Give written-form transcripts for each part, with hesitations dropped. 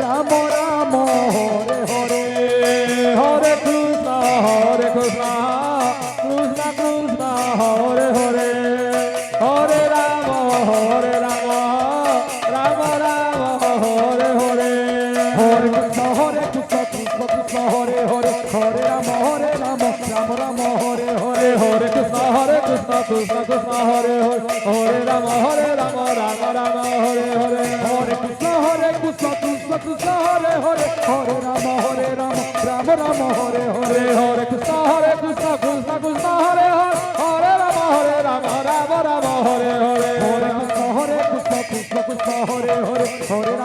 রাম রাম হরে হরে হরে কৃষ্ণ কৃষ্ণ কৃষ্ণ হরে হরে হরে রাম রাম রাম হরে হরে হরে কৃষ্ণ কৃষ্ণ কৃষ্ণ হরে হরে হরে রাম রাম রাম হরে হরে হরে কৃষ্ণ কৃষ্ণ কৃষ্ণ হরে হরে হরে রাম রাম রাম হরে হরে হরে কৃষ্ণ কৃষ্ণ কৃষ্ণ হরে হরে হরে রাম রাম রাম হরে হরে হরে কৃষ্ণ কৃষ্ণ কৃষ্ণ হরে হরে হরে রাম রাম হরে হরে হরে কৃষ্ণ কৃষ্ণ কৃষ্ণ হরে হরে হরে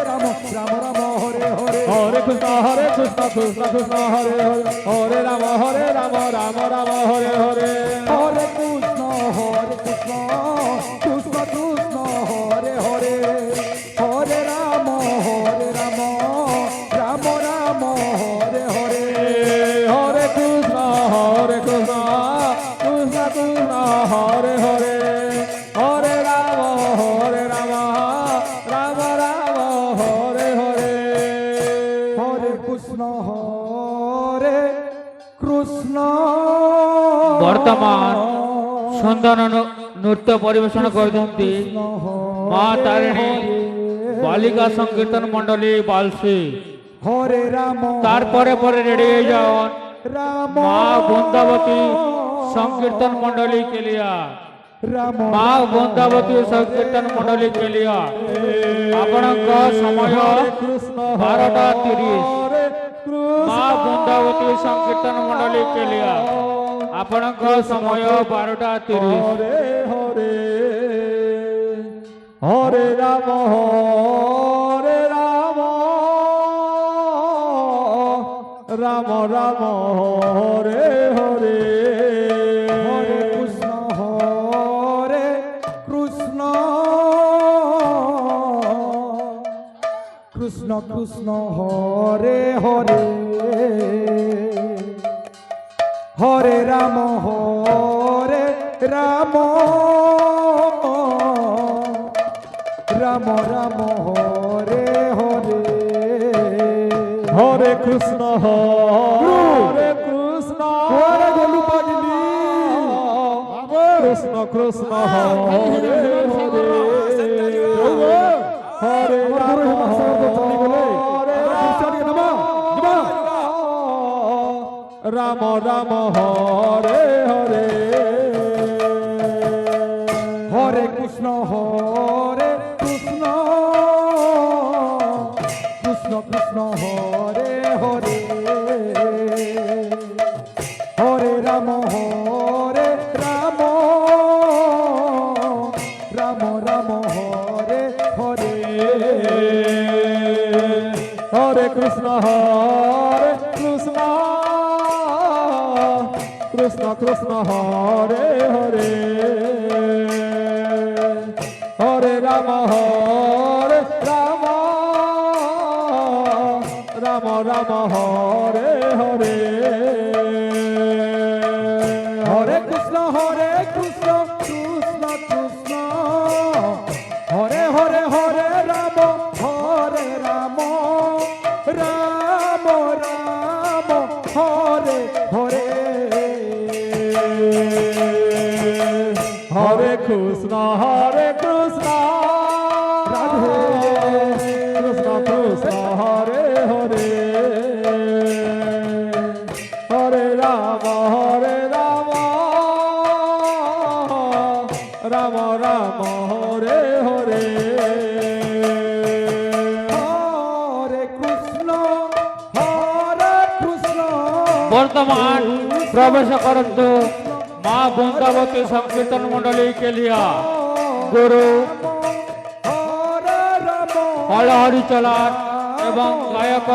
রাম রাম হরে হরে হরে কৃষ্ণ কৃষ্ণ কৃষ্ণ হরে হরে হরে রাম রাম হরে হরে হরে কৃষ্ণ কৃষ্ণ কৃষ্ণ হরে হরে হরে রাম রাম রাম হরে হরে হরে কৃষ্ণ কৃষ্ণ কৃষ্ণ হরে হরে হরে রাম রাম রাম হরে হরে হরে কৃষ্ণ হরে কৃষ্ণ। বর্তমান সুন্দর নৃত্য পরিবেশন করছেন মা তারিণী বালিকা সংকীর্তন মন্ডলী বালসি। হরে রাম তারপরে পরে রেডি হয়ে যান রাম মা বৃন্দাবতী সংকীর্তন মন্ডলী কেলিয়া। রাম মা বৃন্দাবতী সংকীর্তন মন্ডলী কেলিয়া ଆପଣଙ୍କ ସମୟ 12:30। ମା ବୃନ୍ଦାବତୀ ସଂକୀର୍ତ୍ତନ ମଣ୍ଡଳୀ କେଲିଆ ଆପଣଙ୍କ ସମୟ 12:30। ହରେ ହରେ ହରେ ରାମ ରାମ ରାମ ହରେ ହରେ ହରେ କୃଷ୍ଣ কৃষ্ণ কৃষ্ণ হরে হরে হরে রাম রাম রাম রাম হরে হরে হরে কৃষ্ণ হরে গলু পাগলি কৃষ্ণ কৃষ্ণ হরে হরে হরে রাম রাম হরে হরে হরে কৃষ্ণ কৃষ্ণ কৃষ্ণ হরে হরে হরে রাম রাম রাম হরে হরে হরে কৃষ্ণ কৃষ্ণ কৃষ্ণ হরে হরে হরে রাম রাম রাম হরে হরে হরে কৃষ্ণ কৃষ্ণ কৃষ্ণ হরে হরে হরে রাম রাম রাম হরে হরে হরে কৃষ্ণ রাধে কৃষ্ণ কৃষ্ণ হরে হরে হরে রাম রাম রাম হরে হরে হরে কৃষ্ণ বর্তমান প্রবেশ করন্তু মা বৃন্দাবতী সংকীর্তন মন্ডলী কেলিয়া গুরু হলহরি চলান এবং গায়ক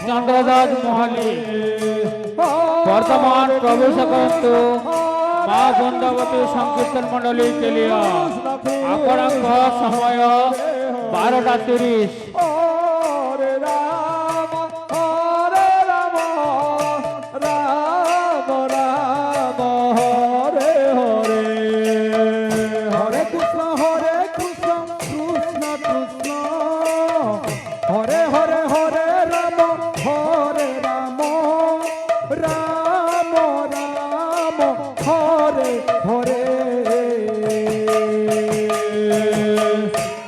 চন্দ্রদাস মহালি বর্তমান প্রবেশ করন্তু মা বৃন্দাবতী সংকীর্তন মন্ডলী কেলিয়া ଆପଣଙ୍କ ସମୟ 12:30। হরে হরে হরে রাম হরে রাম রাম রাম হরে হরে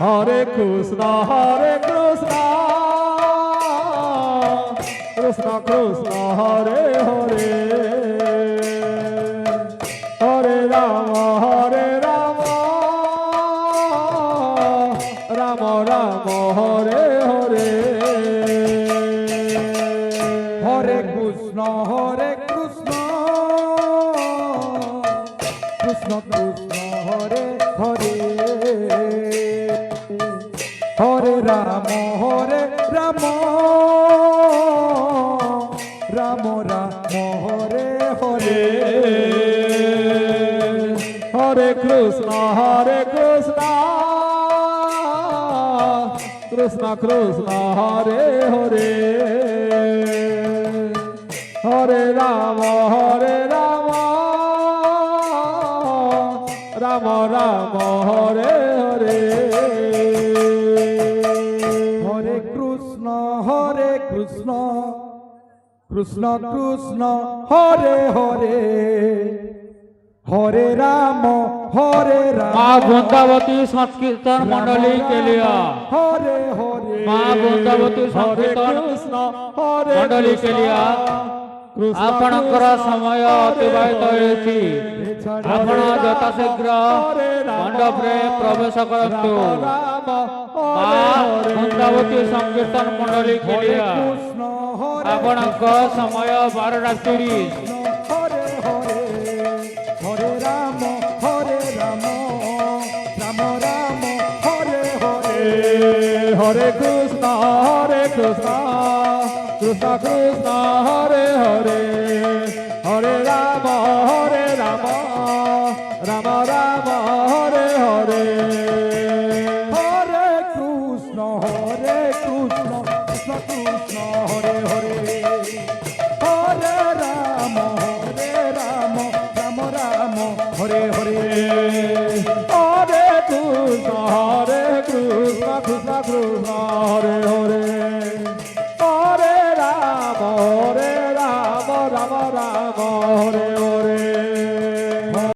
হরে কৃষ্ণ কৃষ্ণ কৃষ্ণ হরে হরে হরে রাম রাম রাম হরে হরে হরে কৃষ্ণ কৃষ্ণ কৃষ্ণ হরে হরে হরে রাম রাম রাম হরে হরে হরে কৃষ্ণ কৃষ্ণ কৃষ্ণ হরে হরে হরে রাম রাম রাম হরে হরে হরে কৃষ্ণ কৃষ্ণ কৃষ্ণ হরে হরে হরে রাম माँ वृंदावती संकीर्तन मंडली के लिए हरे हरे माँ वृंदावती संकीर्तन मंडली के लिए आपणकर समय अतिबाहित होइछि आपण यथाशीघ्र मंडप रे प्रवेश करंतु माँ वृंदावती संकीर्तन मंडली के लिए आपणकर समय 12:30 हरे राम राम राम हरे हरे हरे कृष्ण कृष्ण कृष्ण हरे हरे हरे राम राम राम हरे हरे हरे कृष्ण कृष्ण कृष्ण हरे हरे हरे राम राम राम हरे हरे हरे कृष्ण कृष्ण कृष्ण हरे हरे हरे राम राम राम हरे हरे